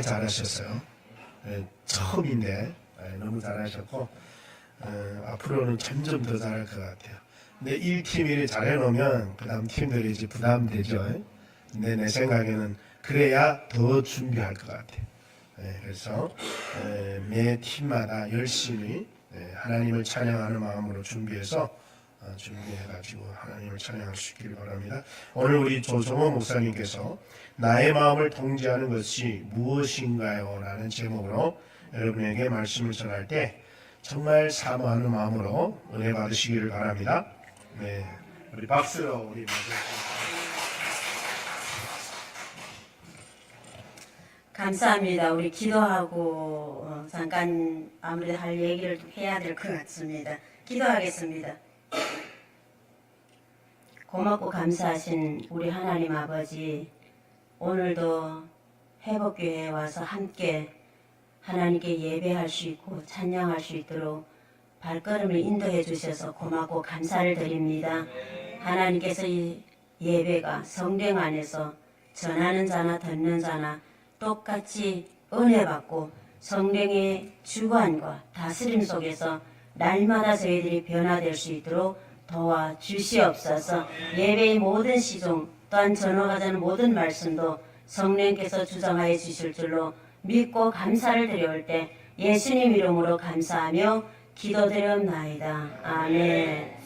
정말 잘하셨어요. 처음인데 너무 잘하셨고 앞으로는 점점 더 잘할 것 같아요. 근데 1팀 일이 잘해놓으면 그 다음 팀들이 이제 부담되죠. 근데 내 생각에는 그래야 더 준비할 것 같아요. 그래서 매 팀마다 열심히 하나님을 찬양하는 마음으로 준비해가지고 하나님을 찬양할 수 있기를 바랍니다. 오늘 우리 조성호 목사님께서 나의 마음을 통제하는 것이 무엇인가요? 라는 제목으로 여러분에게 말씀을 전할 때 정말 사모하는 마음으로 은혜 받으시기를 바랍니다. 네, 우리 박수로 우리 감사합니다. 우리 기도하고 잠깐 아무래도 할 얘기를 해야 될 것 같습니다. 기도하겠습니다. 고맙고 감사하신 우리 하나님 아버지, 오늘도 회복교회에 와서 함께 하나님께 예배할 수 있고 찬양할 수 있도록 발걸음을 인도해 주셔서 고맙고 감사를 드립니다. 하나님께서 이 예배가 성령 안에서 전하는 자나 듣는 자나 똑같이 은혜 받고 성령의 주관과 다스림 속에서 날마다 저희들이 변화될 수 있도록 도와 주시옵소서. 예배의 모든 시종 또한 전화가자는 모든 말씀도 성령께서 주장하여 주실 줄로 믿고 감사를 드려올 때 예수님 이름으로 감사하며 기도드렸나이다. 아멘.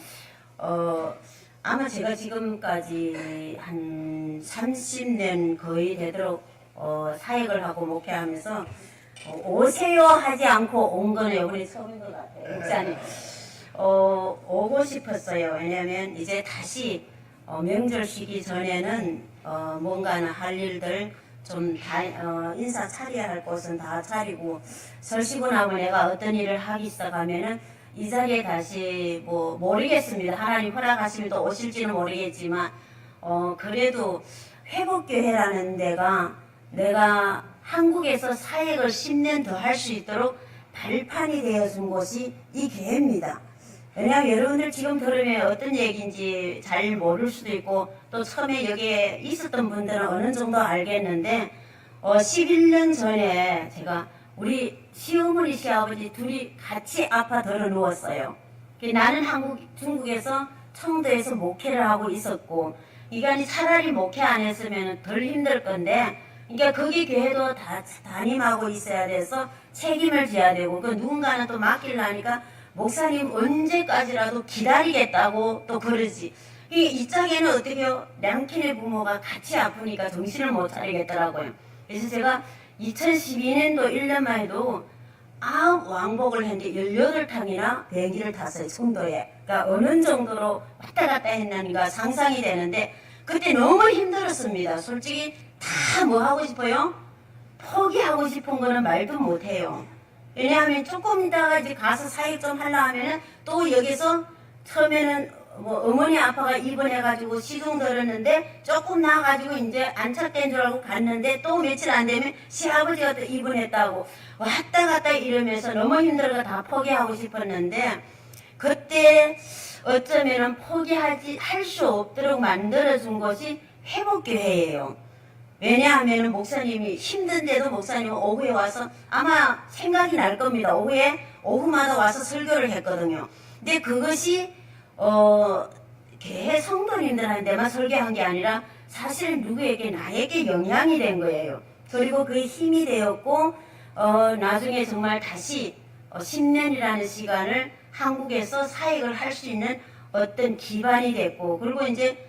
아마 제가 지금까지 한 30년 거의 되도록 사역을 하고 목회하면서 오세요 하지 않고 온 거는 이번이 처음인 것 같아요. 목사님. 오고 싶었어요. 왜냐하면 이제 다시 명절 쉬기 전에는 뭔가는 할 일들 좀 인사 차려야 할 곳은 다 차리고 설치고 나면 내가 어떤 일을 하기 시작하면은 이 자리에 다시 모르겠습니다. 하나님 허락하시면 또 오실지는 모르겠지만 그래도 회복교회라는 데가 내가 한국에서 사역을 10년 더 할 수 있도록 발판이 되어준 곳이 이 교회입니다. 왜냐하면 여러분들 지금 들으면 어떤 얘기인지 잘 모를 수도 있고 또 처음에 여기에 있었던 분들은 어느 정도 알겠는데 11년 전에 제가 우리 시어머니 시아버지 둘이 같이 아파 덜어 누웠어요. 나는 중국에서 청도에서 목회를 하고 있었고 이간이 차라리 목회 안 했으면 덜 힘들 건데 그러니까 거기 교회도 다 담임하고 있어야 돼서 책임을 져야 되고 그 누군가는 또 맡기려니까 목사님 언제까지라도 기다리겠다고 또 그러지. 이 짝에는 어떻게요? 양키네 부모가 같이 아프니까 정신을 못 차리겠더라고요. 그래서 제가 2012년도 1년만 해도 왕복을 했는데 18탕이나 비행기를 탔어요. 청도에. 그러니까 어느 정도로 왔다 갔다 했는가 상상이 되는데 그때 너무 힘들었습니다. 솔직히 다 뭐 하고 싶어요? 포기하고 싶은 거는 말도 못해요. 왜냐하면 조금 있다가 이제 가서 사역 좀 하려 하면은 또 여기서 처음에는 어머니 아빠가 입원해가지고 시중 들었는데 조금 나가지고 이제 안착된 줄 알고 갔는데 또 며칠 안 되면 시아버지가 또 입원했다고 왔다 갔다 이러면서 너무 힘들어서 다 포기하고 싶었는데 그때 어쩌면은 할 수 없도록 만들어준 것이 회복교회예요. 왜냐하면 목사님이 힘든데도 목사님은 오후에 와서 아마 생각이 날 겁니다. 오후마다 와서 설교를 했거든요. 근데 그것이 교회 성도님들한테만 설교한 게 아니라 사실 누구에게 나에게 영향이 된 거예요. 그리고 그게 힘이 되었고 나중에 정말 다시 10년이라는 시간을 한국에서 사역을 할 수 있는 어떤 기반이 됐고 그리고 이제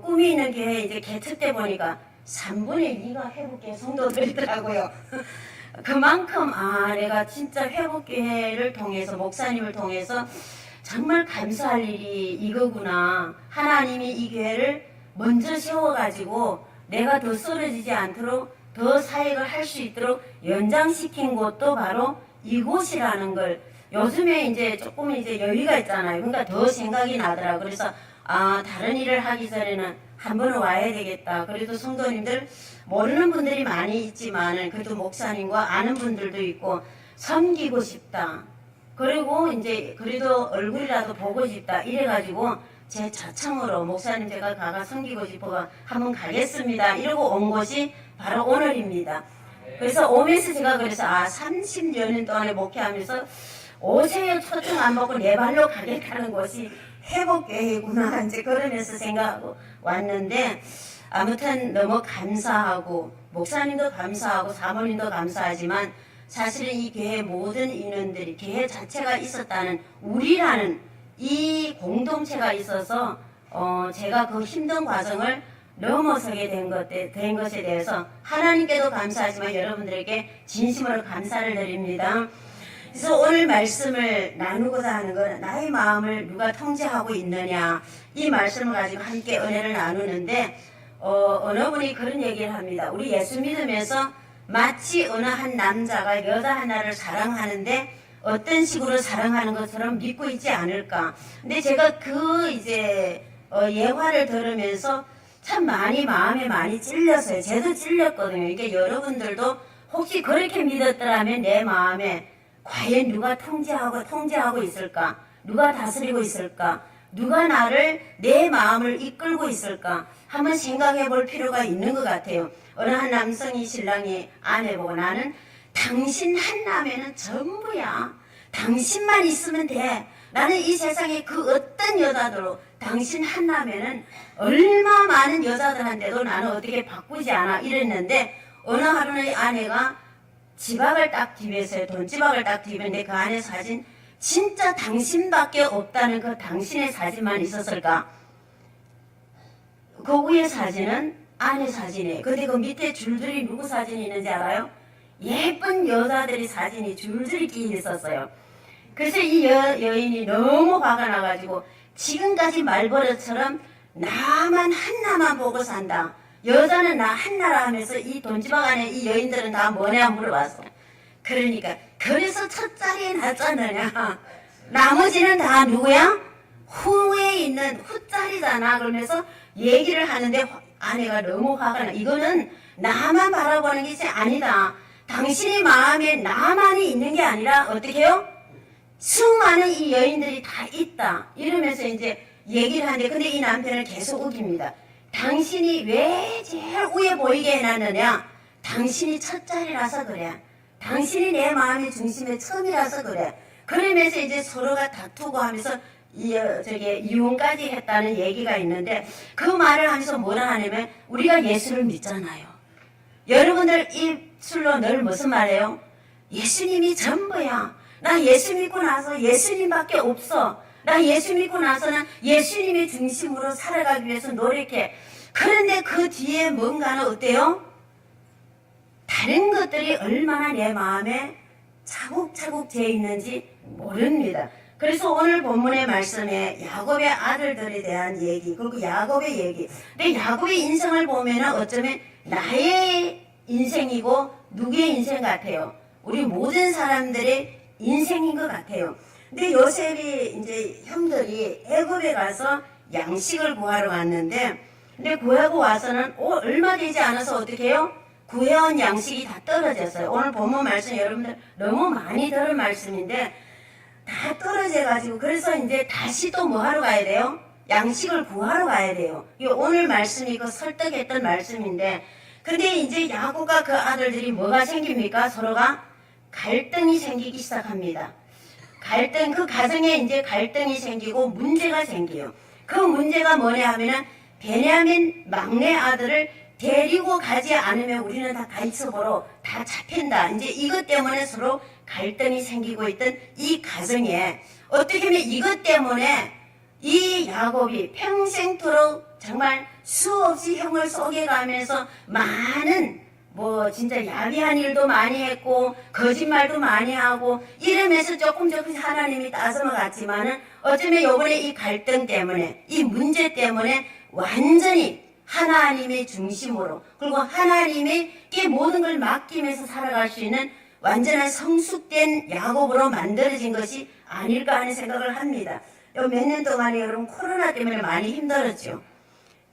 꿈이 있는 교회 이제 개척 때 보니까 3분의 2가 회복교회 성도들이더라고요. 그만큼 내가 진짜 회복교회를 통해서 목사님을 통해서 정말 감사할 일이 이거구나. 하나님이 이 교회를 먼저 세워가지고 내가 더 쓰러지지 않도록 더 사역을 할 수 있도록 연장시킨 곳도 바로 이곳이라는 걸 요즘에 이제 조금 이제 여유가 있잖아요. 그러니까 더 생각이 나더라고요. 그래서 다른 일을 하기 전에는 한 번은 와야 되겠다. 그래도 성도님들 모르는 분들이 많이 있지만 그래도 목사님과 아는 분들도 있고 섬기고 싶다. 그리고 이제 그래도 얼굴이라도 보고 싶다. 이래가지고 제 자청으로 목사님 제가 가가 섬기고 싶어가 한번 가겠습니다. 이러고 온 것이 바로 오늘입니다. 그래서 오면서 제가 그래서 30년 동안에 목회하면서 오세요 초청 안 받고 내 발로 가겠다는 것이 회복교회구나 이제 그러면서 생각하고 왔는데 아무튼 너무 감사하고 목사님도 감사하고 사모님도 감사하지만 사실은 이 교회 모든 인원들이 교회 자체가 있었다는 우리라는 이 공동체가 있어서 제가 그 힘든 과정을 넘어서게 된 것에 대해서 하나님께도 감사하지만 여러분들에게 진심으로 감사를 드립니다. 그래서 오늘 말씀을 나누고자 하는 건 나의 마음을 누가 통제하고 있느냐 이 말씀을 가지고 함께 은혜를 나누는데 어느 분이 그런 얘기를 합니다. 우리 예수 믿으면서 마치 어느 한 남자가 여자 하나를 사랑하는데 어떤 식으로 사랑하는 것처럼 믿고 있지 않을까. 근데 제가 그 예화를 들으면서 참 마음에 많이 찔렸어요. 저도 찔렸거든요. 이게 여러분들도 혹시 그렇게 믿었더라면 내 마음에 과연 누가 통제하고 있을까? 누가 다스리고 있을까? 누가 나를 내 마음을 이끌고 있을까? 한번 생각해 볼 필요가 있는 것 같아요. 어느 한 남성이 신랑이 아내 보고 나는 당신 한나면은 전부야. 당신만 있으면 돼. 나는 이 세상에 그 어떤 여자들로 당신 한나면은 얼마 많은 여자들한테도 나는 어떻게 바꾸지 않아 이랬는데 어느 하루는 아내가 지박을 딱 뒤에서 돈지박을 딱 뒤는데 그 안에 사진 진짜 당신밖에 없다는 그 당신의 사진만 있었을까? 그 위에 사진은 아내 사진이에요. 근데 그 밑에 줄줄이 누구 사진이 있는지 알아요? 예쁜 여자들이 사진이 줄줄이 끼어 있었어요. 그래서 이 여인이 너무 화가 나가지고 지금까지 말버릇처럼 나만 한나만 보고 산다. 여자는 나 한나라 하면서 이 돈지박 안에 이 여인들은 다 뭐냐 물어봤어. 그러니까 그래서 첫 자리에 놨잖느냐. 나머지는 다 누구야? 후에 있는 후자리잖아. 그러면서 얘기를 하는데 아내가 너무 화가 나. 이거는 나만 바라보는 것이 아니다. 당신의 마음에 나만이 있는 게 아니라 어떻게 해요? 수많은 이 여인들이 다 있다. 이러면서 이제 얘기를 하는데 근데 이 남편을 계속 우깁니다. 당신이 왜 제일 위에 보이게 해놨느냐? 당신이 첫 자리라서 그래. 당신이 내 마음의 중심의 처음이라서 그래. 그러면서 이제 서로가 다투고 하면서 이혼까지 했다는 얘기가 있는데 그 말을 하면서 뭐라 하냐면 우리가 예수를 믿잖아요. 여러분들 입술로 늘 무슨 말해요? 예수님이 전부야. 나 예수 믿고 나서 예수님밖에 없어. 나 예수 믿고 나서는 예수님의 중심으로 살아가기 위해서 노력해. 그런데 그 뒤에 뭔가는 어때요? 다른 것들이 얼마나 내 마음에 차곡차곡 재 있는지 모릅니다. 그래서 오늘 본문의 말씀에 야곱의 아들들에 대한 얘기, 그리고 야곱의 얘기. 근데 야곱의 인생을 보면은 어쩌면 나의 인생이고 누구의 인생 같아요? 우리 모든 사람들의 인생인 것 같아요. 근데 요셉이 이제 형들이 애굽에 가서 양식을 구하러 왔는데, 근데 구하고 와서는 얼마 되지 않아서 어떻게 해요? 구해온 양식이 다 떨어졌어요. 오늘 본문 말씀 여러분들 너무 많이 들은 말씀인데 다 떨어져가지고 그래서 이제 다시 또 뭐 하러 가야 돼요? 양식을 구하러 가야 돼요. 이 오늘 말씀이 그 설득했던 말씀인데, 근데 이제 야곱과 그 아들들이 뭐가 생깁니까? 서로가 갈등이 생기기 시작합니다. 그 가정에 이제 갈등이 생기고 문제가 생겨요. 그 문제가 뭐냐 하면은 베냐민 막내 아들을 데리고 가지 않으면 우리는 다 간첩으로 다 잡힌다. 이제 이것 때문에 서로 갈등이 생기고 있던 이 가정에 어떻게 하면 이것 때문에 이 야곱이 평생토록 정말 수없이 형을 속여가면서 많은 진짜 야비한 일도 많이 했고 거짓말도 많이 하고 이러면서 조금 하나님이 따스마 같지만은 어쩌면 요번에 이 갈등 때문에 이 문제 때문에 완전히 하나님의 중심으로 그리고 하나님에게 모든 걸 맡기면서 살아갈 수 있는 완전한 성숙된 야곱으로 만들어진 것이 아닐까 하는 생각을 합니다. 몇 년 동안에 여러분 코로나 때문에 많이 힘들었죠.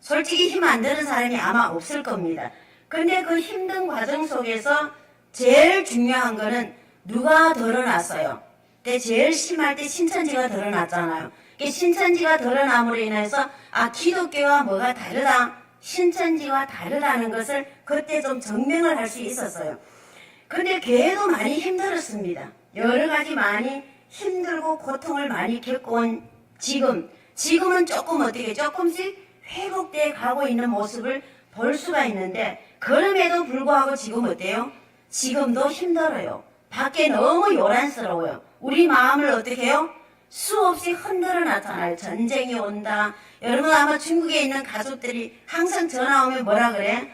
솔직히 힘 안 드는 사람이 아마 없을 겁니다. 근데 그 힘든 과정 속에서 제일 중요한 거는 누가 드러났어요. 근데 제일 심할 때 신천지가 드러났잖아요. 신천지가 드러남으로 인해서 기독교와 뭐가 다르다. 신천지와 다르다는 것을 그때 좀 증명을 할 수 있었어요. 근데 교회도 많이 힘들었습니다. 여러 가지 많이 힘들고 고통을 많이 겪어온 지금은 조금씩 회복돼 가고 있는 모습을 볼 수가 있는데, 그럼에도 불구하고 지금 어때요? 지금도 힘들어요. 밖에 너무 요란스러워요. 우리 마음을 어떻게 해요? 수없이 흔들어 놨잖아요. 전쟁이 온다. 여러분 아마 중국에 있는 가족들이 항상 전화 오면 뭐라 그래?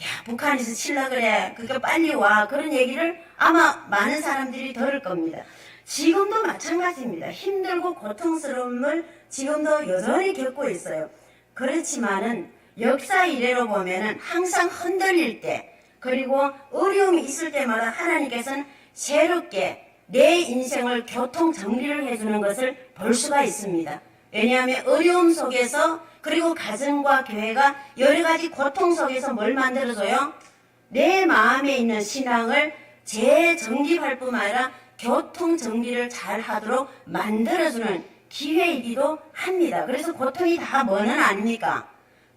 야, 북한에서 칠라 그래. 그거 빨리 와. 그런 얘기를 아마 많은 사람들이 들을 겁니다. 지금도 마찬가지입니다. 힘들고 고통스러움을 지금도 여전히 겪고 있어요. 그렇지만은 역사 이래로 보면은 항상 흔들릴 때, 그리고 어려움이 있을 때마다 하나님께서는 새롭게 내 인생을 교통 정리를 해주는 것을 볼 수가 있습니다. 왜냐하면 어려움 속에서, 그리고 가정과 교회가 여러 가지 고통 속에서 뭘 만들어줘요? 내 마음에 있는 신앙을 재정립할 뿐만 아니라 교통 정리를 잘 하도록 만들어주는 기회이기도 합니다. 그래서 고통이 다 뭐는 아닙니까?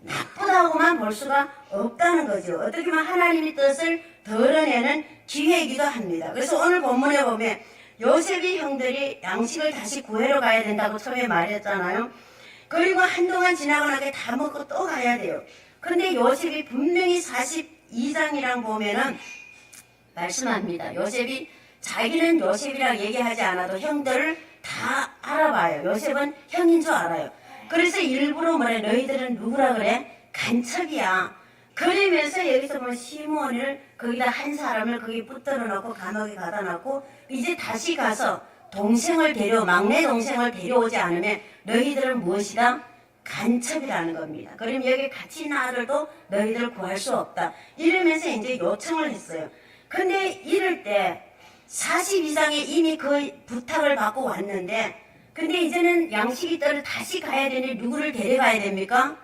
나쁘다고만 볼 수가 없다는 거죠. 어떻게 보면 하나님의 뜻을 드러내는 기회이기도 합니다. 그래서 오늘 본문에 보면 요셉의 형들이 양식을 다시 구해러 가야 된다고 처음에 말했잖아요. 그리고 한동안 지나고 나게 다 먹고 또 가야 돼요. 그런데 요셉이 분명히 42장이랑 보면은 말씀합니다. 요셉이 자기는 요셉이라고 얘기하지 않아도 형들을 다 알아봐요. 요셉은 형인 줄 알아요. 그래서 일부러 뭐래, 너희들은 누구라 그래? 간첩이야. 그러면서 여기서 보면 시므온을 거기다 한 사람을 거기 붙들어 놓고 감옥에 가다 놓고, 이제 다시 가서 막내 동생을 데려오지 않으면 너희들은 무엇이다? 간첩이라는 겁니다. 그럼 여기 같이 있는 아들도 너희들 구할 수 없다. 이러면서 이제 요청을 했어요. 근데 이럴 때 42장에 이미 그 부탁을 받고 왔는데, 근데 이제는 양식이 떨어 다시 가야 되니 누구를 데려가야 됩니까?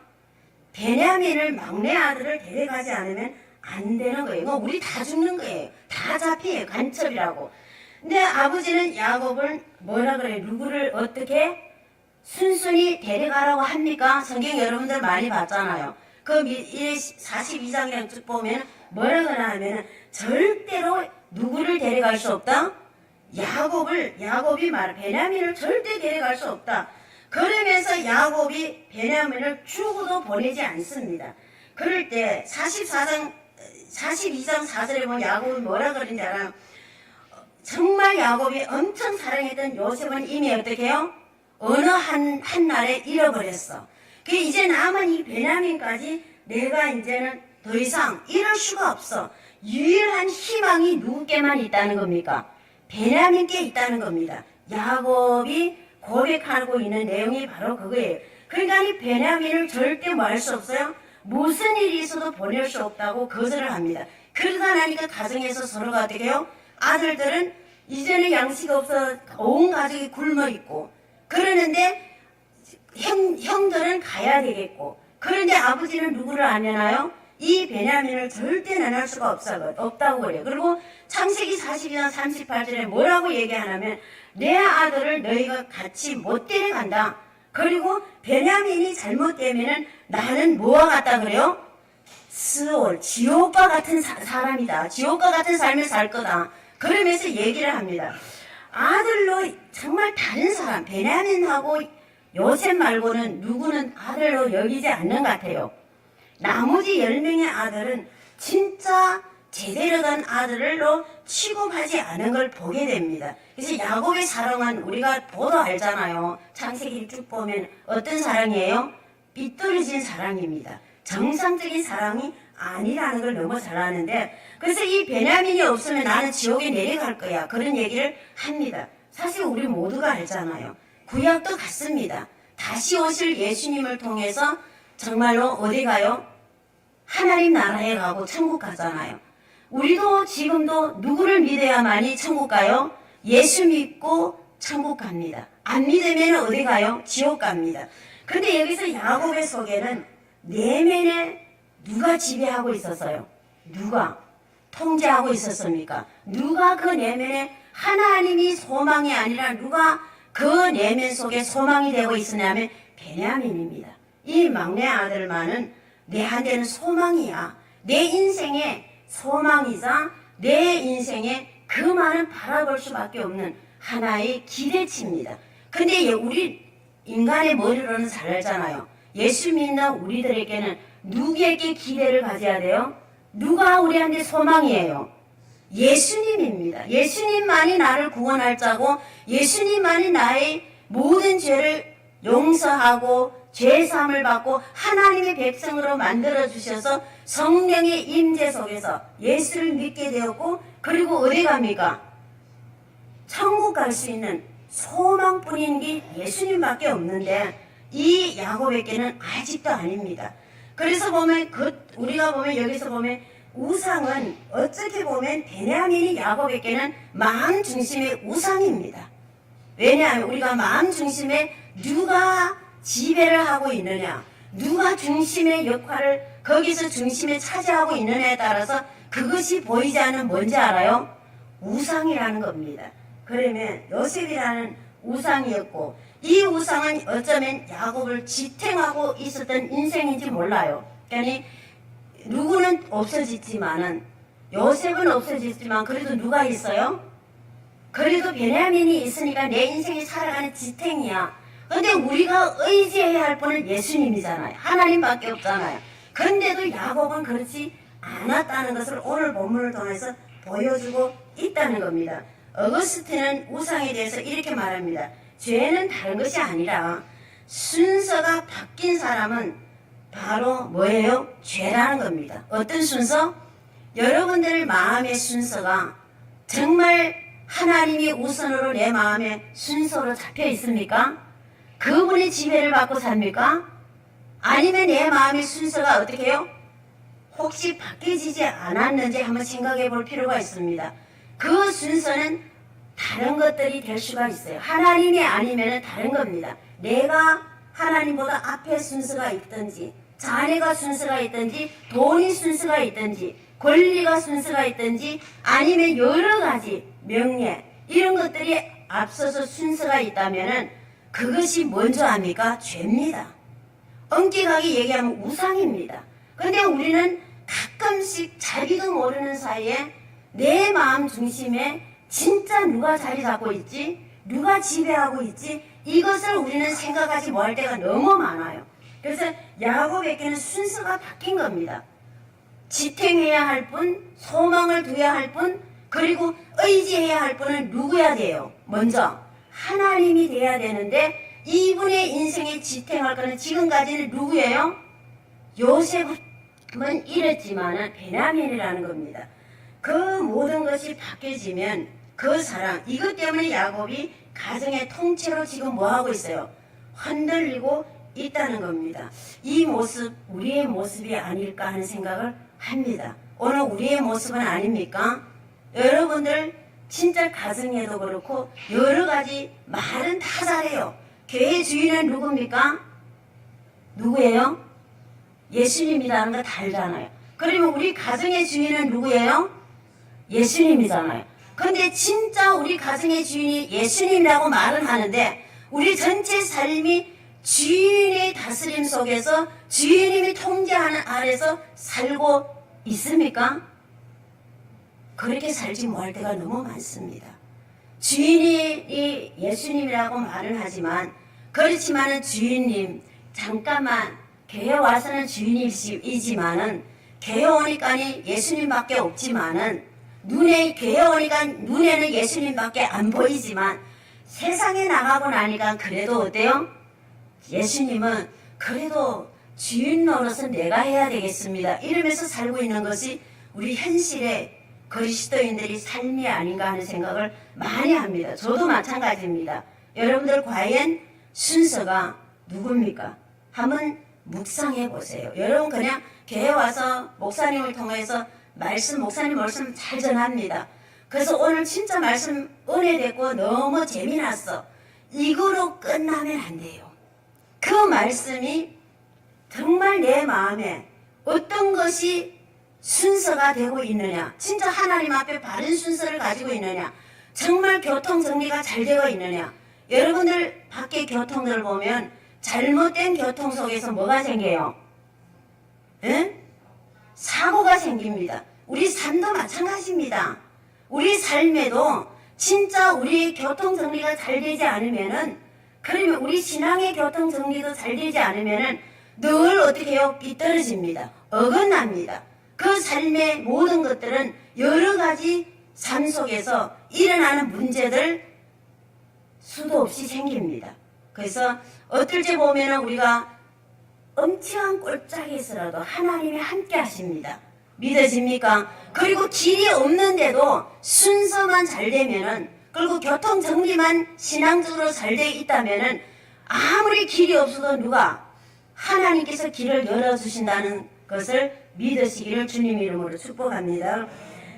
베냐민을, 막내 아들을 데려가지 않으면 안 되는 거예요. 우리 다 죽는 거예요. 다 잡혀요. 간첩이라고. 근데 아버지는 야곱을 뭐라 그래요? 누구를 어떻게 순순히 데려가라고 합니까? 성경 여러분들 많이 봤잖아요. 그 42장이랑 쭉 보면 뭐라 그러나 하면 절대로 누구를 데려갈 수 없다? 야곱이 베냐민을 절대 데려갈 수 없다. 그러면서 야곱이 베냐민을 죽어도 보내지 않습니다. 그럴 때 42장 4절에 보면 야곱이 뭐라 그러는지 알아요? 정말 야곱이 엄청 사랑했던 요셉은 이미 어떻게 해요? 어느 한 날에 잃어버렸어. 그 이제 남은 이 베냐민까지 내가 이제는 더 이상 이럴 수가 없어. 유일한 희망이 누구께만 있다는 겁니까? 베냐민께 있다는 겁니다. 야곱이 고백하고 있는 내용이 바로 그거예요. 그러니까 이 베냐민을 절대 뭐 할 수 없어요? 무슨 일이 있어도 보낼 수 없다고 거절을 합니다. 그러다 나니까 가정에서 서로가 어떻게 해요? 아들들은 이제는 양식 없어 온 가족이 굶어 있고, 그러는데 형들은 가야 되겠고, 그런데 아버지는 누구를 안 해놔요? 이 베냐민을 절대 내놓을 수가 없다고 그래요. 그리고 창세기 42장 38절에 뭐라고 얘기하냐면 내 아들을 너희가 같이 못 데려간다. 그리고 베냐민이 잘못되면은 나는 뭐와 같다 그래요? 스올, 지옥과 같은 사람이다. 지옥과 같은 삶을 살 거다. 그러면서 얘기를 합니다. 아들로 정말 다른 사람, 베냐민하고 요셉 말고는 누구는 아들로 여기지 않는 것 같아요. 나머지 10명의 아들은 진짜 제대로 된 아들로 취급하지 않은 걸 보게 됩니다. 그래서 야곱의 사랑은 우리가 보도 알잖아요. 창세기를 쭉 보면 어떤 사랑이에요? 삐뚤어진 사랑입니다. 정상적인 사랑이 아니라는 걸 너무 잘 아는데, 그래서 이 베냐민이 없으면 나는 지옥에 내려갈 거야. 그런 얘기를 합니다. 사실 우리 모두가 알잖아요. 구약도 같습니다. 다시 오실 예수님을 통해서 정말로 어디 가요? 하나님 나라에 가고 천국 가잖아요. 우리도 지금도 누구를 믿어야만이 천국 가요? 예수 믿고 천국 갑니다. 안 믿으면 어디 가요? 지옥 갑니다. 근데 여기서 야곱의 속에는 내면에 누가 지배하고 있었어요? 누가 통제하고 있었습니까? 누가 그 내면에 하나님이 소망이 아니라 누가 그 내면 속에 소망이 되고 있었냐면 베냐민입니다. 이 막내 아들만은 내한테는 소망이야. 내 인생의 소망이자 내 인생에 그 많은 바라볼 수밖에 없는 하나의 기대치입니다. 근데 우리 인간의 머리로는 잘 알잖아요. 예수 믿는 우리들에게는 누구에게 기대를 가져야 돼요? 누가 우리한테 소망이에요? 예수님입니다. 예수님만이 나를 구원할 자고 예수님만이 나의 모든 죄를 용서하고 죄사함을 받고 하나님의 백성으로 만들어 주셔서 성령의 임재 속에서 예수를 믿게 되었고 그리고 어디 갑니까? 천국 갈 수 있는 소망뿐인 게 예수님밖에 없는데 이 야곱에게는 아직도 아닙니다. 그래서 보면 우리가 보면 여기서 보면 우상은 어떻게 보면 베냐민이 야곱에게는 마음 중심의 우상입니다. 왜냐하면 우리가 마음 중심에 누가 지배를 하고 있느냐, 누가 중심의 역할을 거기서 중심에 차지하고 있느냐에 따라서 그것이 보이지 않는 뭔지 알아요? 우상이라는 겁니다. 그러면 요셉이라는 우상이었고 이 우상은 어쩌면 야곱을 지탱하고 있었던 인생인지 몰라요. 그러니까 누구는 없어졌지만은 요셉은 없어졌지만 그래도 누가 있어요? 그래도 베냐민이 있으니까 내 인생이 살아가는 지탱이야. 근데 우리가 의지해야 할 분은 예수님이잖아요. 하나님밖에 없잖아요. 그런데도 야곱은 그렇지 않았다는 것을 오늘 본문을 통해서 보여주고 있다는 겁니다. 어거스틴은 우상에 대해서 이렇게 말합니다. 죄는 다른 것이 아니라 순서가 바뀐 사람은 바로 뭐예요? 죄라는 겁니다. 어떤 순서? 여러분들 마음의 순서가 정말 하나님이 우선으로 내 마음의 순서로 잡혀 있습니까? 그분이 지배를 받고 삽니까? 아니면 내 마음의 순서가 어떻게 해요? 혹시 바뀌어지지 않았는지 한번 생각해 볼 필요가 있습니다. 그 순서는 다른 것들이 될 수가 있어요. 하나님이 아니면 다른 겁니다. 내가 하나님보다 앞에 순서가 있든지 자네가 순서가 있든지 돈이 순서가 있든지 권리가 순서가 있든지 아니면 여러 가지 명예 이런 것들이 앞서서 순서가 있다면 그것이 뭔지 압니까? 죄입니다. 엄격하게 얘기하면 우상입니다. 그런데 우리는 가끔씩 자기도 모르는 사이에 내 마음 중심에 진짜 누가 자리 잡고 있지? 누가 지배하고 있지? 이것을 우리는 생각하지 못할 때가 너무 많아요. 그래서 야곱에게는 순서가 바뀐 겁니다. 지탱해야 할 분, 소망을 두어야 할 분, 그리고 의지해야 할 분은 누구야 돼요? 먼저 하나님이 돼야 되는데 이분의 인생에 지탱할 거는 지금까지는 누구예요? 요셉은 이랬지만은 베냐민이라는 겁니다. 그 모든 것이 바뀌어지면 그 사랑, 이것 때문에 야곱이 가정의 통째로 지금 뭐하고 있어요? 흔들리고 있다는 겁니다. 이 모습, 우리의 모습이 아닐까 하는 생각을 합니다. 오늘 우리의 모습은 아닙니까? 여러분들 진짜 가정에도 그렇고 여러 가지 말은 다 잘해요. 교회 주인은 누굽니까? 누구예요? 예수님이라는 거 다 알잖아요. 그러면 우리 가정의 주인은 누구예요? 예수님이잖아요. 근데 진짜 우리 가정의 주인이 예수님이라고 말은 하는데 우리 전체 삶이 주인의 다스림 속에서 주인님이 통제하는 아래서 살고 있습니까? 그렇게 살지 못할 때가 너무 많습니다. 주인이 예수님이라고 말은 하지만 그렇지만은 주인님 잠깐만 교회 와서는 주인이지만은 교회 오니까 예수님밖에 없지만은 교회 오니까 눈에는 예수님밖에 안 보이지만 세상에 나가고 나니까 그래도 어때요? 예수님은 그래도 주인 노릇은 내가 해야 되겠습니다. 이러면서 살고 있는 것이 우리 현실의 그리스도인들이 삶이 아닌가 하는 생각을 많이 합니다. 저도 마찬가지입니다. 여러분들 과연 순서가 누굽니까? 한번 묵상해 보세요. 여러분 그냥 교회 와서 목사님을 통해서 목사님 말씀 잘 전합니다. 그래서 오늘 진짜 말씀 은혜됐고 너무 재미났어. 이거로 끝나면 안 돼요. 그 말씀이 정말 내 마음에 어떤 것이 순서가 되고 있느냐, 진짜 하나님 앞에 바른 순서를 가지고 있느냐, 정말 교통 정리가 잘 되어 있느냐. 여러분들 밖에 교통들 보면 잘못된 교통 속에서 뭐가 생겨요? 에? 사고가 생깁니다. 우리 삶도 마찬가지입니다. 우리 삶에도 진짜 우리 교통 정리가 잘 되지 않으면은, 그러면 우리 신앙의 교통 정리도 잘 되지 않으면은 늘 어떻게 해요? 삐뚤어집니다. 어긋납니다. 그 삶의 모든 것들은 여러 가지 삶 속에서 일어나는 문제들 수도 없이 생깁니다. 그래서 어떨 때 보면은 우리가 엄청난 꼴짝에서라도 하나님이 함께 하십니다. 믿어집니까? 그리고 길이 없는데도 순서만 잘 되면은, 그리고 교통 정리만 신앙적으로 잘 돼 있다면은 아무리 길이 없어도 누가 하나님께서 길을 열어주신다는 것을 믿으시기를 주님 이름으로 축복합니다.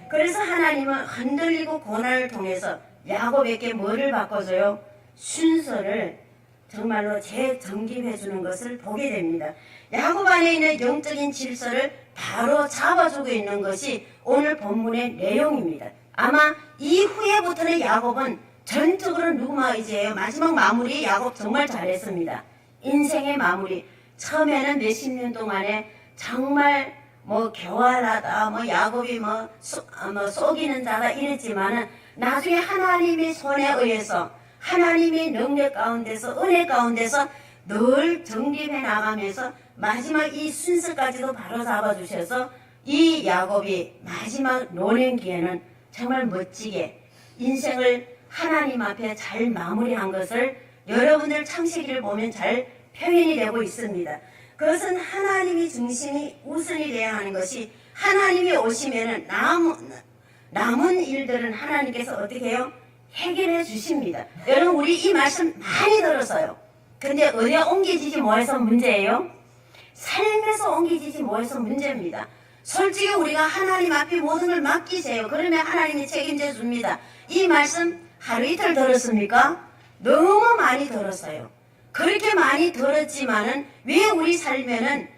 그래서 하나님은 흔들리고 고난을 통해서 야곱에게 뭐를 바꿔줘요? 순서를 정말로 재정립해 주는 것을 보게 됩니다. 야곱 안에 있는 영적인 질서를 바로 잡아주고 있는 것이 오늘 본문의 내용입니다. 아마 이후에부터는 야곱은 전적으로 누구만 의지해요? 마지막 마무리 야곱 정말 잘했습니다. 인생의 마무리. 처음에는 몇십 년 동안에 정말 교활하다, 야곱이 속이는 자다 이랬지만은 나중에 하나님의 손에 의해서 하나님의 능력 가운데서 은혜 가운데서 늘 정립해 나가면서 마지막 이 순서까지도 바로 잡아주셔서 이 야곱이 마지막 노년기에는 정말 멋지게 인생을 하나님 앞에 잘 마무리한 것을 여러분들 창세기를 보면 잘 표현이 되고 있습니다. 그것은 하나님이 중심이 우선이 되어야 하는 것이, 하나님이 오시면은 남은 일들은 하나님께서 어떻게 해요? 해결해 주십니다. 여러분 우리 이 말씀 많이 들었어요. 근데 어디에 옮겨지지 못해서 문제예요? 삶에서 옮겨지지 못해서 문제입니다. 솔직히 우리가 하나님 앞에 모든 걸 맡기세요. 그러면 하나님이 책임져 줍니다. 이 말씀 하루 이틀 들었습니까? 너무 많이 들었어요. 그렇게 많이 들었지만은 왜 우리 삶에는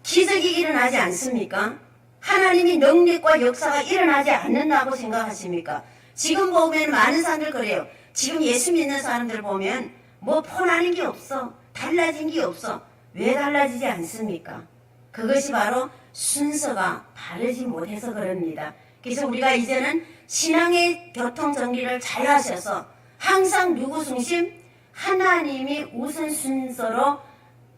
기적이 일어나지 않습니까? 하나님이 능력과 역사가 일어나지 않는다고 생각하십니까? 지금 보면 많은 사람들 그래요. 지금 예수 믿는 사람들 보면 폰하는 게 없어. 달라진 게 없어. 왜 달라지지 않습니까? 그것이 바로 순서가 바르지 못해서 그럽니다. 그래서 우리가 이제는 신앙의 교통 정리를 잘 하셔서 항상 누구 중심? 하나님이 우선 순서로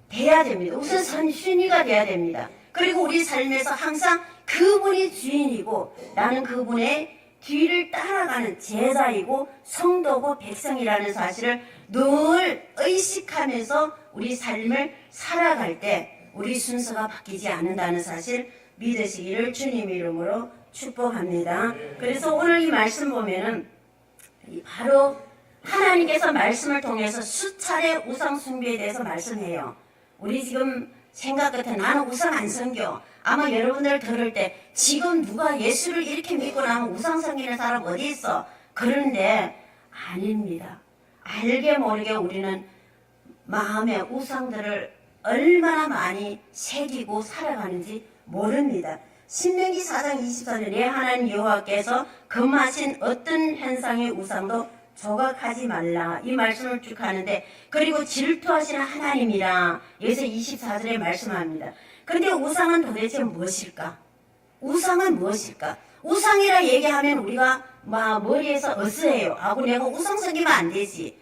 돼야 됩니다. 우선 선순위가 돼야 됩니다. 그리고 우리 삶에서 항상 그분이 주인이고 나는 그분의 뒤를 따라가는 제자이고 성도고 백성이라는 사실을 늘 의식하면서 우리 삶을 살아갈 때 우리 순서가 바뀌지 않는다는 사실 믿으시기를 주님 이름으로 축복합니다. 그래서 오늘 이 말씀 보면은 바로 하나님께서 말씀을 통해서 수차례 우상 숭배에 대해서 말씀해요. 우리 지금 생각 같아 나는 우상 안 섬겨. 아마 여러분들 들을 때 지금 누가 예수를 이렇게 믿고 나면 우상 섬기는 사람 어디 있어? 그런데 아닙니다. 알게 모르게 우리는 마음의 우상들을 얼마나 많이 새기고 살아가는지 모릅니다. 신명기 4장 24절에 내 하나님 여호와께서 금하신 어떤 현상의 우상도 조각하지 말라 이 말씀을 쭉 하는데, 그리고 질투하시는 하나님이라 여기서 24절에 말씀합니다. 그런데 우상은 도대체 무엇일까? 우상은 무엇일까? 우상이라 얘기하면 우리가 머리에서 어스해요. 내가 우상 섬기면 안 되지.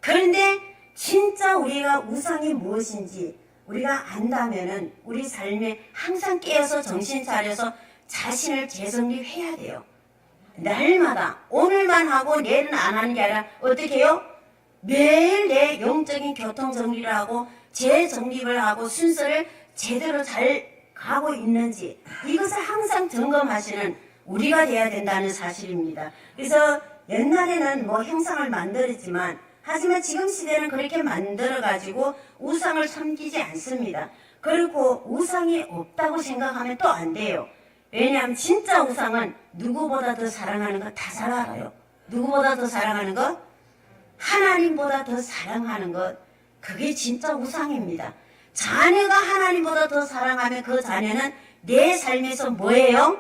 그런데 진짜 우리가 우상이 무엇인지 우리가 안다면은 우리 삶에 항상 깨어서 정신 차려서 자신을 재정립해야 돼요. 날마다 오늘만 하고 내일은 안 하는 게 아니라 어떻게 해요? 매일 내 영적인 교통 정리를 하고 재정립을 하고 순서를 제대로 잘 가고 있는지 이것을 항상 점검하시는 우리가 돼야 된다는 사실입니다. 그래서 옛날에는 형상을 만들었지만 하지만 지금 시대는 그렇게 만들어가지고 우상을 섬기지 않습니다. 그리고 우상이 없다고 생각하면 또 안 돼요. 왜냐하면 진짜 우상은 누구보다 더 사랑하는 거 다 잘 알아요. 누구보다 더 사랑하는 것? 하나님보다 더 사랑하는 것. 그게 진짜 우상입니다. 자녀가 하나님보다 더 사랑하면 그 자녀는 내 삶에서 뭐예요?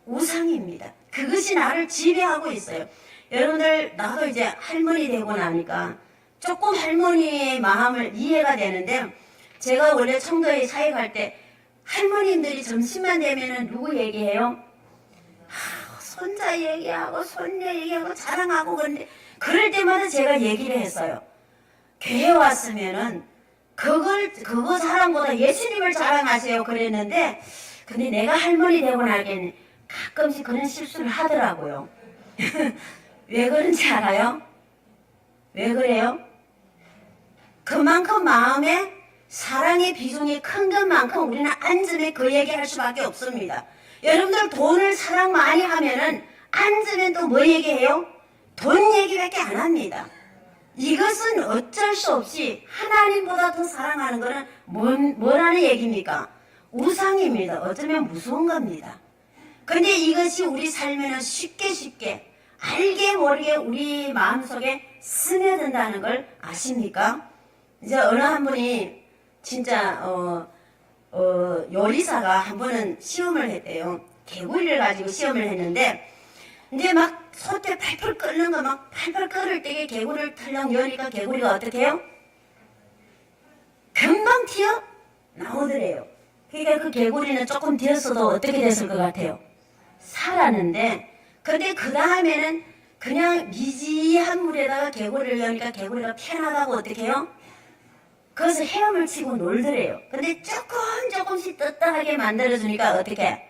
우상입니다. 그것이 나를 지배하고 있어요. 여러분들 나도 이제 할머니 되고 나니까 조금 할머니의 마음을 이해가 되는데, 제가 원래 청도에 사역할 때 할머님들이 점심만 되면은 누구 얘기해요? 손자 얘기하고 손녀 얘기하고 자랑하고 그런데 그럴 때마다 제가 얘기를 했어요. 교회 왔으면은 그거 자랑보다 예수님을 자랑하세요 그랬는데 근데 내가 할머니 되고 나긴 가끔씩 그런 실수를 하더라고요. 왜 그런지 알아요? 왜 그래요? 그만큼 마음에 사랑의 비중이 큰 것만큼 우리는 앉으면 그 얘기할 수밖에 없습니다. 여러분들 돈을 사랑 많이 하면은 앉으면 또 뭐 얘기해요? 돈 얘기밖에 안 합니다. 이것은 어쩔 수 없이 하나님보다 더 사랑하는 것은 뭐라는 얘기입니까? 우상입니다. 어쩌면 무서운 겁니다. 근데 이것이 우리 삶에는 쉽게 알게 모르게 우리 마음속에 스며든다는 걸 아십니까? 이제 어느 한 분이 진짜 요리사가 한 번은 시험을 했대요. 개구리를 가지고 시험을 했는데 이제 막 솥에 팔팔 끓는 거 막 팔팔 끓을 때에 개구리를 털렁 여니까 개구리가 어떻게 해요? 금방 튀어 나오더래요. 그러니까 그 개구리는 조금 튀었어도 어떻게 됐을 것 같아요? 살았는데 근데 그 다음에는 그냥 미지한 물에다가 개구리를 여니까 개구리가 편하다고 어떻게 해요? 그것을 헤엄을 치고 놀더래요. 근데 조금씩 떳떳하게 만들어주니까 어떻게?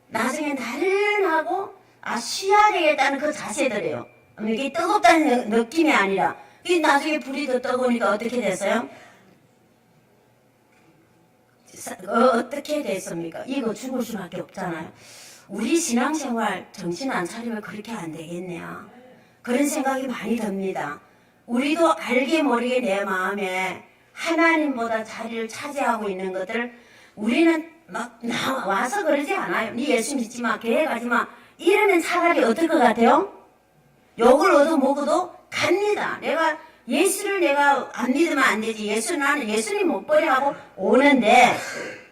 나중에 나른하고 쉬어야 되겠다는 그 자세더래요. 이게 뜨겁다는 느낌이 아니라 나중에 불이 더 뜨거우니까 어떻게 됐어요? 어떻게 됐습니까? 이거 죽을 수밖에 없잖아요. 우리 신앙생활 정신 안 차리면 그렇게 안 되겠네요. 그런 생각이 많이 듭니다. 우리도 알게 모르게 내 마음에 하나님보다 자리를 차지하고 있는 것들 우리는 막 와서 그러지 않아요. 네 예수 믿지 마, 교회 가지 마. 이러면 차라리 어떨 것 같아요? 욕을 얻어 먹어도 갑니다. 예수를 내가 안 믿으면 안 되지. 나는 예수님 못 버려 하고 오는데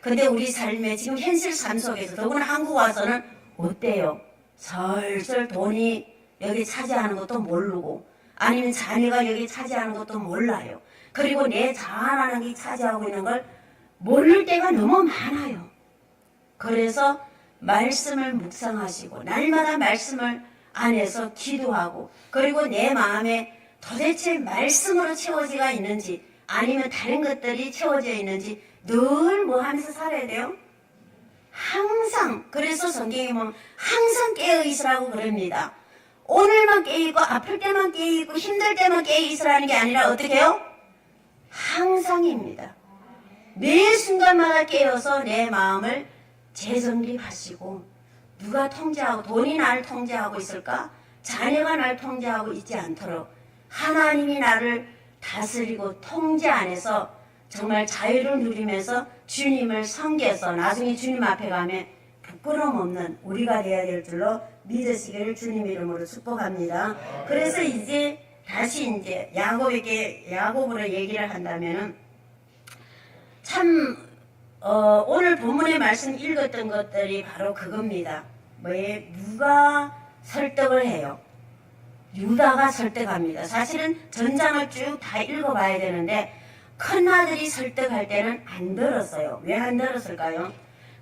근데 우리 삶에 지금 현실 삶 속에서 더구나 한국 와서는 어때요? 설설 돈이 여기 차지하는 것도 모르고 아니면 자녀가 여기 차지하는 것도 몰라요. 그리고 내 자아라는 게 차지하고 있는 걸 모를 때가 너무 많아요. 그래서 말씀을 묵상하시고 날마다 말씀을 안에서 기도하고 그리고 내 마음에 도대체 말씀으로 채워지가 있는지 아니면 다른 것들이 채워져 있는지 늘 뭐 하면서 살아야 돼요? 항상. 그래서 성경에 보면 항상 깨어있으라고 그럽니다. 오늘만 깨어있고 아플 때만 깨어있고 힘들 때만 깨어있으라는 게 아니라 어떻게 해요? 항상입니다. 매 순간마다 깨어서 내 마음을 재정립하시고 누가 통제하고 돈이 나를 통제하고 있을까? 자녀가 나를 통제하고 있지 않도록 하나님이 나를 다스리고 통제 안에서 정말 자유를 누리면서 주님을 섬겨서 나중에 주님 앞에 가면 부끄러움 없는 우리가 되어야 될 줄로 믿으시기를 주님 이름으로 축복합니다. 그래서 이제 다시 이제 야곱으로 얘기를 한다면은 참 오늘 본문의 말씀 읽었던 것들이 바로 그겁니다. 누가 설득을 해요? 유다가 설득합니다. 사실은 전장을 쭉 다 읽어봐야 되는데 큰아들이 설득할 때는 안 들었어요. 왜 안 들었을까요?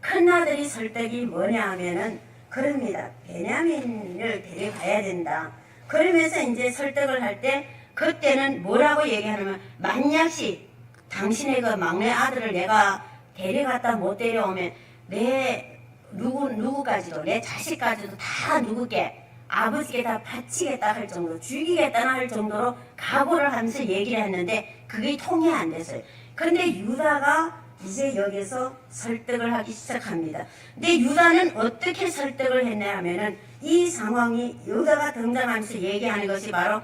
큰아들이 설득이 뭐냐 하면은 그럽니다. 베냐민을 데려가야 된다. 그러면서 이제 설득을 할 때 그때는 뭐라고 얘기하냐면 만약시 당신의 그 막내 아들을 내가 데려갔다 못 데려오면 내 누구까지도 내 자식까지도 다 누구께 아버지께 다 바치겠다 할 정도로 죽이겠다 할 정도로 각오를 하면서 얘기를 했는데 그게 통이 안 됐어요. 그런데 유다가 이제 여기서 설득을 하기 시작합니다. 근데 유다는 어떻게 설득을 했냐 하면은 이 상황이 유다가 등장하면서 얘기하는 것이 바로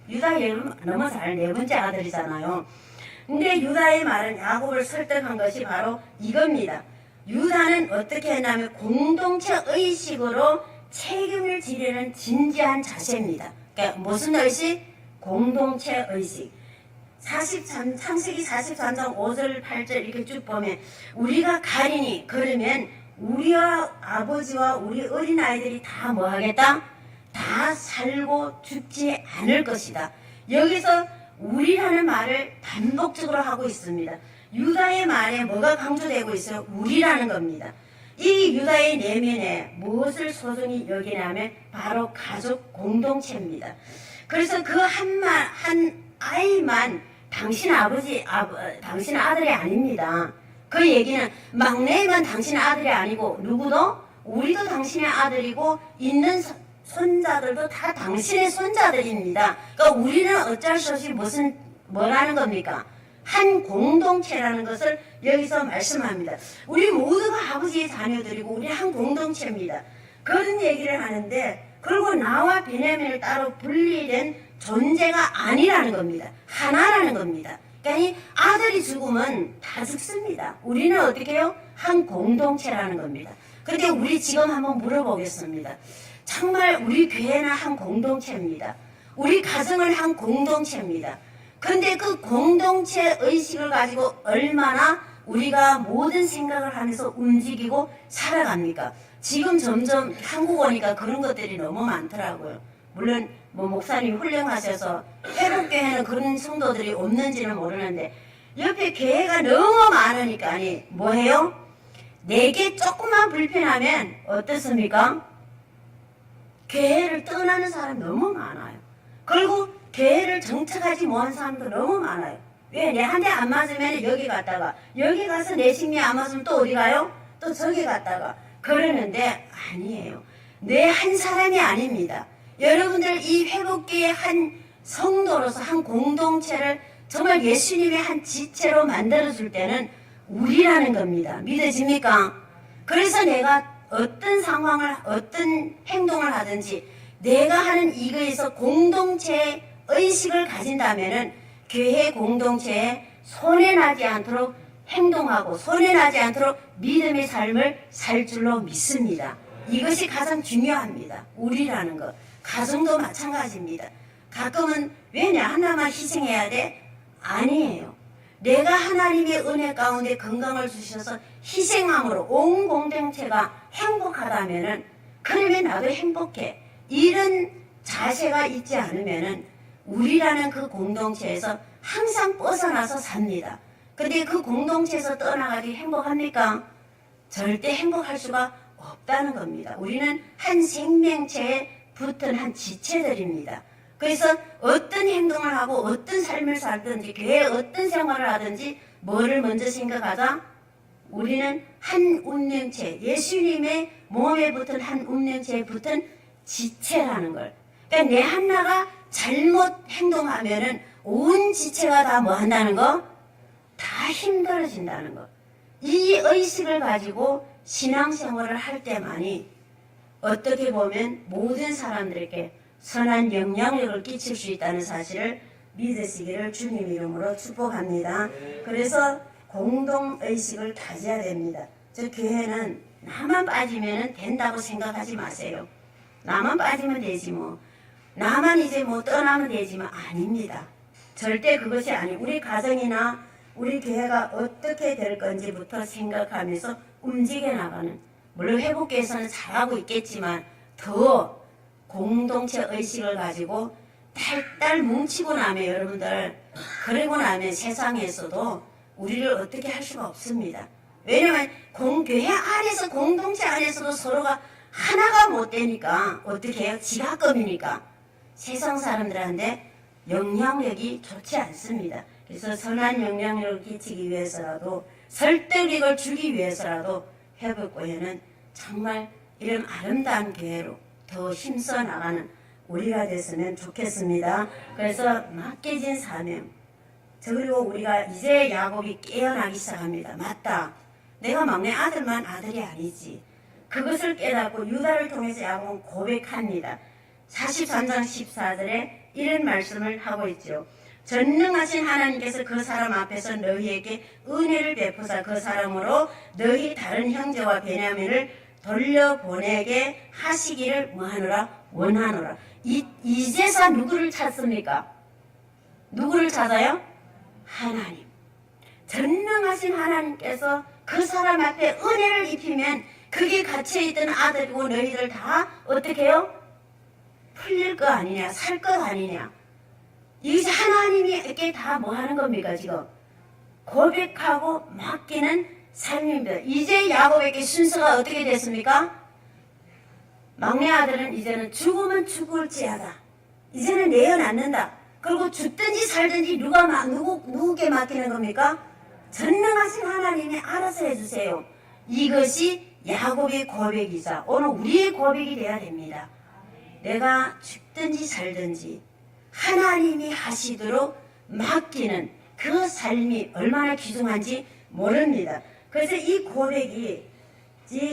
유다 이름 너무 잘 네 번째 아들이잖아요. 근데 유다의 말은 야곱을 설득한 것이 바로 이겁니다. 유다는 어떻게 했냐면 공동체 의식으로 책임을 지려는 진지한 자세입니다. 그러니까 무슨 의식? 공동체 의식. 창세기 43장 5절 8절 이렇게 쭉 보면 우리가 가리니 그러면 우리와 아버지와 우리 어린아이들이 다 뭐 하겠다? 다 살고 죽지 않을 것이다. 여기서 우리라는 말을 반복적으로 하고 있습니다. 유다의 말에 뭐가 강조되고 있어요? 우리라는 겁니다. 이 유다의 내면에 무엇을 소중히 여기냐면 바로 가족 공동체입니다. 그래서 그 한 아이만 당신 당신 아들이 아닙니다. 그 얘기는 막내만 당신의 아들이 아니고 누구도 우리도 당신의 아들이고 있는 손자들도 다 당신의 손자들입니다. 그러니까 우리는 어쩔 수 없이 뭐라는 겁니까? 한 공동체라는 것을 여기서 말씀합니다. 우리 모두가 아버지의 자녀들이고 우리 한 공동체입니다. 그런 얘기를 하는데 그리고 나와 베냐민을 따로 분리된 존재가 아니라는 겁니다. 하나라는 겁니다. 그러니까 아들이 죽으면 다 죽습니다. 우리는 어떻게 해요? 한 공동체라는 겁니다. 그런데 우리 지금 한번 물어보겠습니다. 정말 우리 교회는 한 공동체입니다. 우리 가정은 한 공동체입니다. 그런데 그 공동체 의식을 가지고 얼마나 우리가 모든 생각을 하면서 움직이고 살아갑니까? 지금 점점 한국 오니까 그런 것들이 너무 많더라고요. 물론 목사님 훌륭하셔서 회복교회는 그런 성도들이 없는지는 모르는데 옆에 교회가 너무 많으니까 뭐해요? 내게 조금만 불편하면 어떻습니까? 교회를 떠나는 사람 너무 많아요. 그리고 교회를 정착하지 못한 사람도 너무 많아요. 왜? 내 한 대 안 맞으면 여기 갔다가 여기 가서 내 식미 안 맞으면 또 어디 가요? 또 저기 갔다가 그러는데 아니에요. 내 한 사람이 아닙니다. 여러분들 이 회복기의 한 성도로서 한 공동체를 정말 예수님의 한 지체로 만들어줄 때는 우리라는 겁니다. 믿어집니까? 그래서 내가 어떤 상황을 어떤 행동을 하든지 내가 하는 이거에서 공동체 의식을 가진다면은 교회 공동체에 손해나지 않도록 행동하고 손해나지 않도록 믿음의 삶을 살 줄로 믿습니다. 이것이 가장 중요합니다. 우리라는 것. 가정도 마찬가지입니다. 가끔은 왜냐 하나만 희생해야 돼? 아니에요. 내가 하나님의 은혜 가운데 건강을 주셔서 희생함으로 온 공동체가 행복하다면은 그러면 나도 행복해. 이런 자세가 있지 않으면은 우리라는 그 공동체에서 항상 벗어나서 삽니다. 근데 그 공동체에서 떠나가기 행복합니까? 절대 행복할 수가 없다는 겁니다. 우리는 한 생명체에 붙은 한 지체들입니다. 그래서 어떤 행동을 하고 어떤 삶을 살든지 교회에 어떤 생활을 하든지 뭐를 먼저 생각하자? 우리는 한 운명체, 예수님의 몸에 붙은 한 운명체에 붙은 지체라는 걸. 그러니까 내 하나가 잘못 행동하면은 온 지체가 다 뭐 한다는 거? 다 힘들어진다는 거. 이 의식을 가지고 신앙생활을 할 때만이 어떻게 보면 모든 사람들에게 선한 영향력을 끼칠 수 있다는 사실을 믿으시기를 주님 이름으로 축복합니다. 그래서 공동의식을 가져야 됩니다. 저 교회는 나만 빠지면 된다고 생각하지 마세요. 나만 빠지면 되지 뭐. 나만 이제 떠나면 되지만 아닙니다. 절대 그것이 아니에요. 우리 가정이나 우리 교회가 어떻게 될 건지부터 생각하면서 움직여 나가는, 물론 회복교회에서는 잘하고 있겠지만 더 공동체 의식을 가지고 딸딸 뭉치고 나면 여러분들 그러고 나면 세상에서도 우리를 어떻게 할 수가 없습니다. 왜냐면 교회 안에서 공동체 안에서도 서로가 하나가 못 되니까 어떻게 해요? 지각금이니까 세상 사람들한테 영향력이 좋지 않습니다. 그래서 선한 영향력을 끼치기 위해서라도 설득력을 주기 위해서라도 회복교회는 정말 이런 아름다운 교회로 더 힘써 나가는 우리가 됐으면 좋겠습니다. 그래서 맡겨진 사명. 그리고 우리가 이제 야곱이 깨어나기 시작합니다. 맞다. 내가 막내 아들만 아들이 아니지. 그것을 깨닫고 유다를 통해서 야곱은 고백합니다. 43장 14절에 이런 말씀을 하고 있죠. 전능하신 하나님께서 그 사람 앞에서 너희에게 은혜를 베푸사 그 사람으로 너희 다른 형제와 베냐민을 돌려보내게 하시기를 뭐하노라? 원하노라. 이제서 누구를 찾습니까? 누구를 찾아요? 하나님. 전능하신 하나님께서 그 사람 앞에 은혜를 입히면 그게 갇혀있던 아들이고 너희들 다 어떻게 해요? 풀릴 거 아니냐? 살 것 아니냐? 이것이 하나님이 이렇게 다 뭐 하는 겁니까 지금? 고백하고 맡기는 삶입니다. 이제 야곱에게 순서가 어떻게 됐습니까? 막내 아들은 이제는 죽으면 죽을지어다. 이제는 내어놓는다. 그리고 죽든지 살든지 누구게 맡기는 겁니까? 전능하신 하나님이 알아서 해주세요. 이것이 야곱의 고백이자 오늘 우리의 고백이 돼야 됩니다. 내가 죽든지 살든지 하나님이 하시도록 맡기는 그 삶이 얼마나 귀중한지 모릅니다. 그래서 이 고백이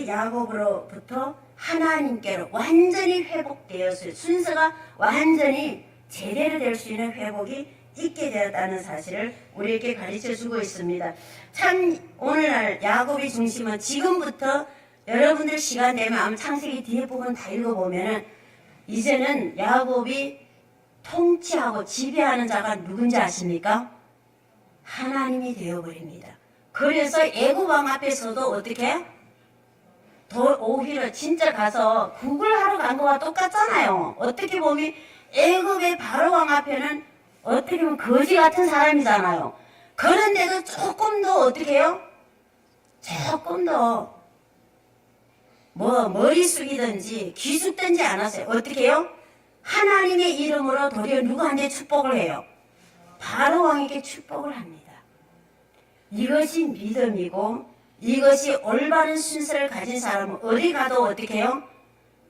야곱으로부터 하나님께로 완전히 회복되었어요. 순서가 완전히 제대로 될 수 있는 회복이 있게 되었다는 사실을 우리에게 가르쳐주고 있습니다. 참 오늘날 야곱의 중심은 지금부터 여러분들 시간 되면 아마 창세기 뒤에 부분 다 읽어보면은 이제는 야곱이 통치하고 지배하는 자가 누군지 아십니까? 하나님이 되어버립니다. 그래서 애굽 왕 앞에서도 어떻게? 오히려 진짜 가서 구걸하러 간 거와 똑같잖아요. 어떻게 보면 애굽의 바로 왕 앞에는 어떻게 보면 거지 같은 사람이잖아요. 그런데도 조금 더 어떻게 해요? 조금 더 머리 숙이든지 귀 숙든지 않았어요. 어떻게 해요? 하나님의 이름으로 도리어 누구한테 축복을 해요? 바로 왕에게 축복을 합니다. 이것이 믿음이고 이것이 올바른 순서를 가진 사람은 어디 가도 어떻게 해요?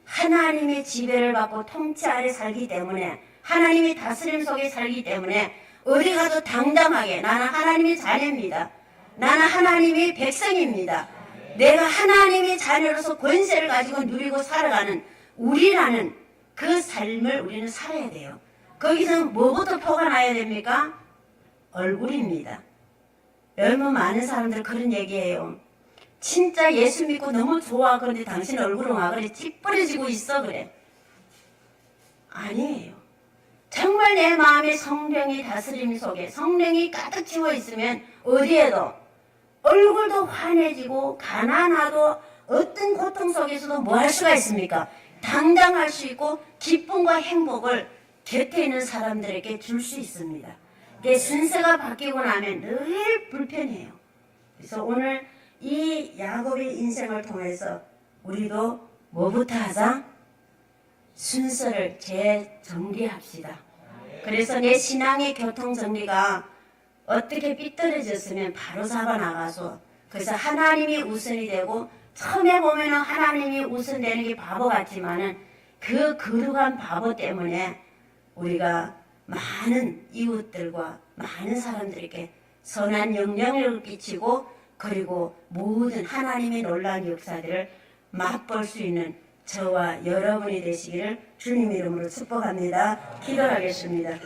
하나님의 지배를 받고 통치 아래 살기 때문에 하나님의 다스림 속에 살기 때문에 어디 가도 당당하게 나는 하나님의 자녀입니다. 나는 하나님의 백성입니다. 내가 하나님의 자녀로서 권세를 가지고 누리고 살아가는 우리라는 그 삶을 우리는 살아야 돼요. 거기서 뭐부터 포가 나야 됩니까? 얼굴입니다. 너무 많은 사람들 그런 얘기해요. 진짜 예수 믿고 너무 좋아. 그런데 당신 얼굴은 와 그래 찌푸려지고 있어 그래. 아니에요. 정말 내 마음에 성령이 다스림 속에 성령이 가득 채워 있으면 어디에도 얼굴도 환해지고 가난하도 어떤 고통 속에서도 뭐 할 수가 있습니까? 당당할 수 있고 기쁨과 행복을 곁에 있는 사람들에게 줄 수 있습니다. 내 순서가 바뀌고 나면 늘 불편해요. 그래서 오늘 이 야곱의 인생을 통해서 우리도 뭐부터 하자? 순서를 재정리합시다. 그래서 내 신앙의 교통정리가 어떻게 삐뚤어졌으면 바로 잡아 나가서 그래서 하나님이 우선이 되고 처음에 보면은 하나님이 우선되는 게 바보 같지만은 그 거룩한 바보 때문에 우리가 많은 이웃들과 많은 사람들에게 선한 영향력을 끼치고 그리고 모든 하나님의 놀라운 역사들을 맛볼 수 있는 저와 여러분이 되시기를 주님 이름으로 축복합니다. 기도하겠습니다.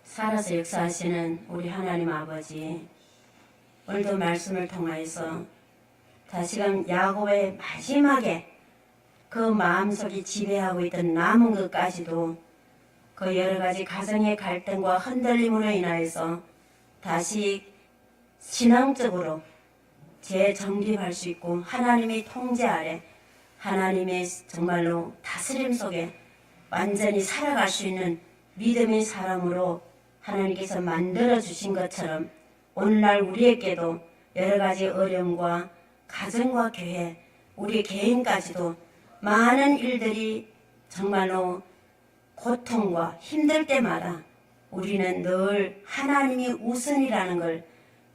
살아서 역사하시는 우리 하나님 아버지, 오늘도 말씀을 통하여서 다시금 야곱의 마지막에 그 마음속이 지배하고 있던 남은 것까지도 그 여러 가지 가정의 갈등과 흔들림으로 인하여서 다시 신앙적으로 재정립할 수 있고 하나님의 통제 아래 하나님의 정말로 다스림 속에 완전히 살아갈 수 있는 믿음의 사람으로 하나님께서 만들어 주신 것처럼 오늘날 우리에게도 여러 가지 어려움과 가정과 교회, 우리 개인까지도 많은 일들이 정말로 고통과 힘들 때마다 우리는 늘 하나님이 우선이라는 걸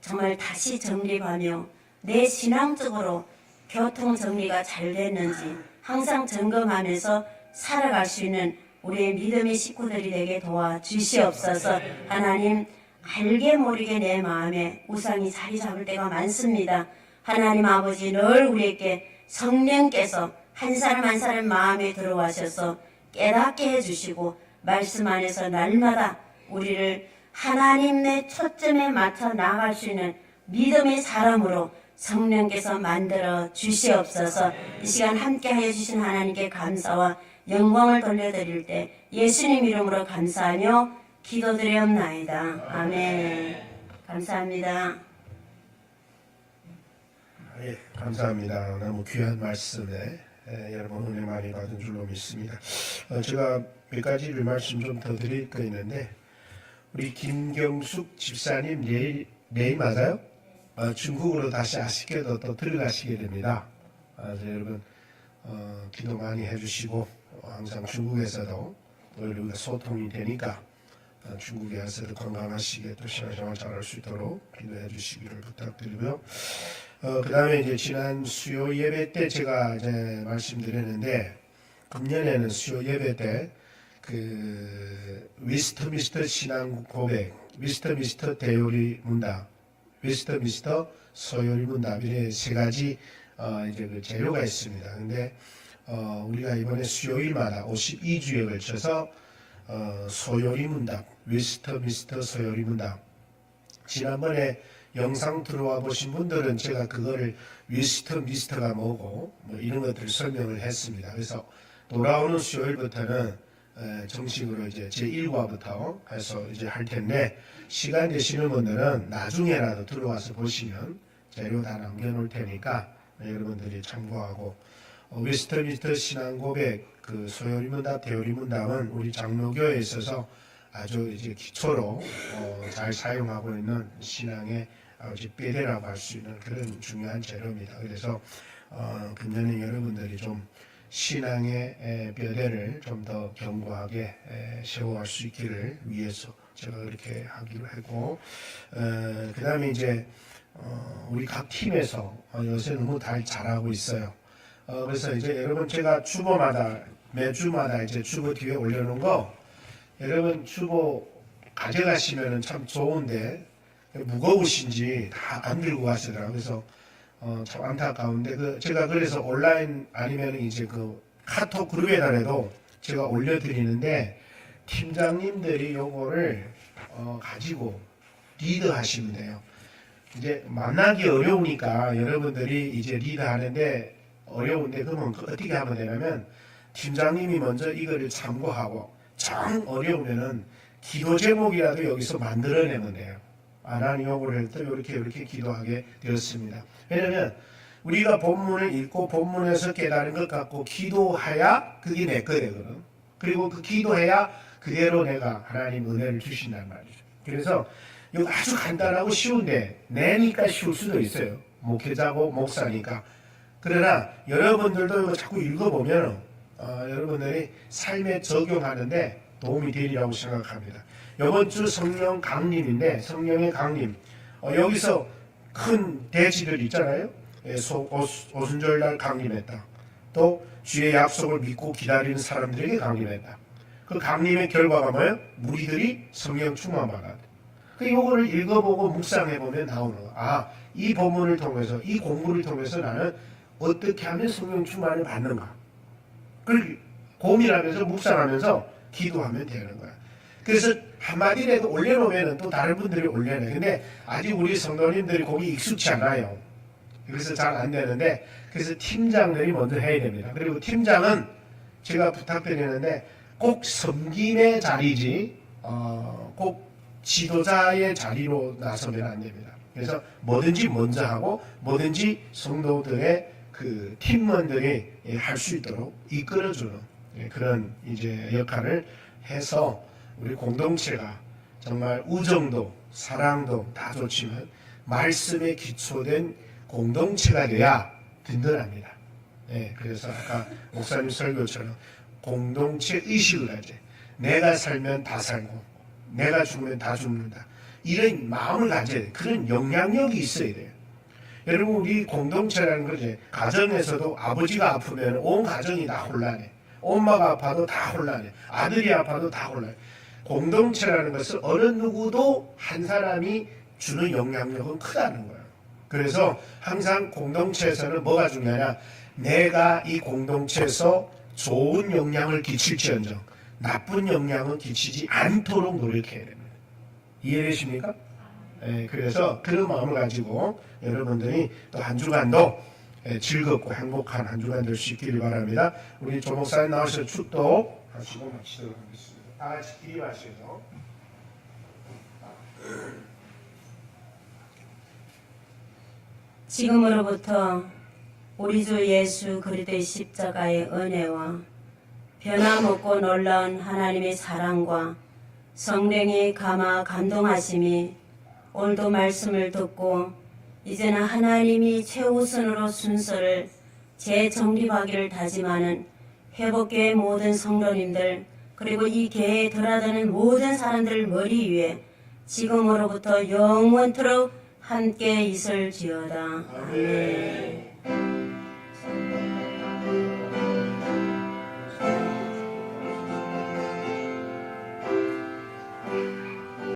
정말 다시 정립하며 내 신앙적으로 교통 정리가 잘 됐는지 항상 점검하면서 살아갈 수 있는 우리의 믿음의 식구들이 되게 도와주시옵소서. 하나님, 알게 모르게 내 마음에 우상이 자리 잡을 때가 많습니다. 하나님 아버지, 늘 우리에게 성령께서 한 사람 한 사람 마음에 들어와셔서 깨닫게 해주시고 말씀 안에서 날마다 우리를 하나님의 초점에 맞춰 나아갈 수 있는 믿음의 사람으로 성령께서 만들어 주시옵소서. 이 시간 함께하여 주신 하나님께 감사와 영광을 돌려드릴 때 예수님 이름으로 감사하며 기도드렸나이다. 아멘. 감사합니다. 예, 감사합니다. 너무 귀한 말씀에 여러분 은혜 많이 받은 줄로 믿습니다. 제가 몇 가지를 말씀 좀 더 드릴 거 있는데 우리 김경숙 집사님 내일 맞아요? 중국으로 다시 아쉽게도 또 들어가시게 됩니다. 여러분 기도 많이 해주시고 항상 중국에서도 우리가 소통이 되니까 중국에 와서도 건강하시게 또 신앙생활 잘할 수 있도록 기도해 주시기를 부탁드리고요. 그 다음에 이제 지난 수요 예배 때 제가 이제 말씀드렸는데 금년에는 수요 예배 때 그 위스터미스터 신앙 고백, 위스터미스터 대요리 문답, 위스터미스터 서요리 문답 이렇게 세 가지 이제 그 재료가 있습니다. 근데 우리가 이번에 수요일마다 52주에 걸쳐서 서요리 문답, 위스터미스터 서요리 문답. 지난번에 영상 들어와 보신 분들은 제가 그거를 위스터미스터가 뭐고 뭐 이런 것들을 설명을 했습니다. 그래서 돌아오는 수요일부터는 정식으로 이제 제 1과부터 해서 이제 할 텐데 시간 되시는 분들은 나중에라도 들어와서 보시면 재료 다 남겨놓을 테니까 여러분들이 참고하고 위스터미스터 신앙 고백 그 소요리 문답, 대요리 문답은 우리 장로교에 있어서 아주 이제 기초로 잘 사용하고 있는 신앙의 아주 뼈대라고 할 수 있는 그런 중요한 재료입니다. 그래서 금년에 여러분들이 좀 신앙의 뼈대를 좀 더 견고하게 세워갈 수 있기를 위해서 제가 그렇게 하기로 했고, 그 다음에 이제 우리 각 팀에서 요새 너무 잘하고 있어요. 그래서 이제 여러분 제가 주보마다 매주마다 이제 주보 뒤에 올려놓은 거 여러분 주보 가져가시면은 참 좋은데 무거우신지 다 안 들고 가시더라고요. 그래서 참 안타까운데 제가 그래서 온라인 아니면 이제 그 카톡 그룹에다가도 제가 올려드리는데 팀장님들이 요거를 가지고 리드하시면 돼요. 이제 만나기 어려우니까 여러분들이 이제 리드하는데 어려운데 그러면 어떻게 하면 되냐면 팀장님이 먼저 이거를 참고하고 정 어려우면은 기도 제목이라도 여기서 만들어내면 돼요. 하나님 요구를 또 이렇게 기도하게 되었습니다. 왜냐면 우리가 본문을 읽고 본문에서 깨달은 것 같고 기도해야 그게 내 거 되거든. 그리고 그 기도해야 그대로 내가 하나님 은혜를 주신단 말이죠. 그래서 이거 아주 간단하고 쉬운데 내니까 쉬울 수도 있어요. 목회자고 목사니까. 그러나 여러분들도 이거 자꾸 읽어보면 여러분들이 삶에 적용하는데 도움이 되리라고 생각합니다. 이번 주 성령 강림인데 성령의 강림 여기서 큰 대지들 있잖아요. 오순절날 강림했다. 또 주의 약속을 믿고 기다리는 사람들에게 강림했다. 그 강림의 결과가 뭐예요? 무리들이 성령 충만받았다. 그 요거를 읽어보고 묵상해보면 나오는 거야. 이 본문을 통해서 이 공부를 통해서 나는 어떻게 하면 성령 충만을 받는가. 그걸 고민하면서 묵상하면서 기도하면 되는 거야. 그래서 한마디라도 올려놓으면 또 다른 분들이 올려내. 근데 아직 우리 성도님들이 거기 익숙치 않아요. 그래서 잘 안 되는데 그래서 팀장들이 먼저 해야 됩니다. 그리고 팀장은 제가 부탁드리는데 꼭 섬김의 자리지 꼭 지도자의 자리로 나서면 안 됩니다. 그래서 뭐든지 먼저 하고 뭐든지 성도들의 그 팀원들이 할 수 있도록 이끌어주는 그런 이제 역할을 해서 우리 공동체가 정말 우정도 사랑도 다 좋지만 말씀에 기초된 공동체가 돼야 든든합니다. 그래서 아까 목사님 설교처럼 공동체 의식을 가져. 내가 살면 다 살고 내가 죽으면 다 죽는다. 이런 마음을 가져야 돼. 그런 영향력이 있어야 돼요. 여러분 우리 공동체라는 거지. 가정에서도 아버지가 아프면 온 가정이 다 혼란해. 엄마가 아파도 다 혼란해. 아들이 아파도 다 혼란해. 공동체라는 것은 어느 누구도 한 사람이 주는 영향력은 크다는 거예요. 그래서 항상 공동체에서는 뭐가 중요하냐. 내가 이 공동체에서 좋은 영향을 끼칠지언정 나쁜 영향은 끼치지 않도록 노력해야 됩니다. 이해되십니까? 그래서 그런 마음을 가지고 여러분들이 또 한 주간도 즐겁고 행복한 한 주간 될 수 있기를 바랍니다. 우리 조 목사님 나오셔서 축도 하시고 마치도록 하겠습니다. 다 같이 기립하시죠. 지금으로부터 우리 주 예수 그리스도의 십자가의 은혜와 변함없고 놀라운 하나님의 사랑과 성령이 감화 감동하심이 오늘도 말씀을 듣고 이제는 하나님이 최우선으로 순서를 재정립하기를 다짐하는 회복교회 모든 성도님들 그리고 이 교회에 들어가는 모든 사람들 머리 위에 지금으로부터 영원토록 함께 있을지어다. 아멘.